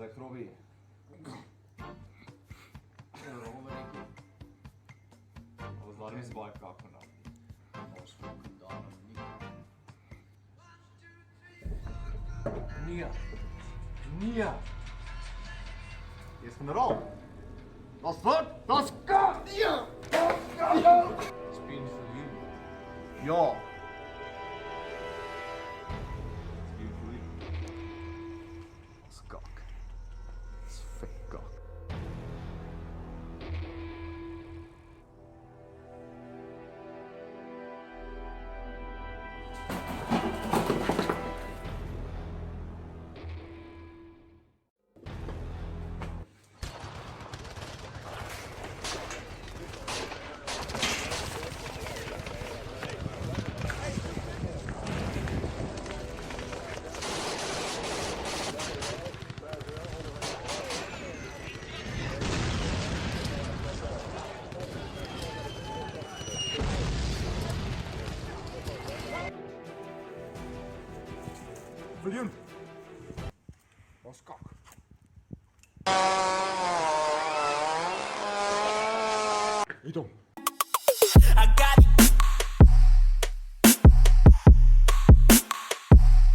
za krovi. Zar mi zbaj kako na. Nia. Jesmo na rol. Dat is wat. Dat is kak. Nia. Spin for you. Ja. Spin for you. Dat is kak. Dat is fake kak. William. Dat is kak. Niet om.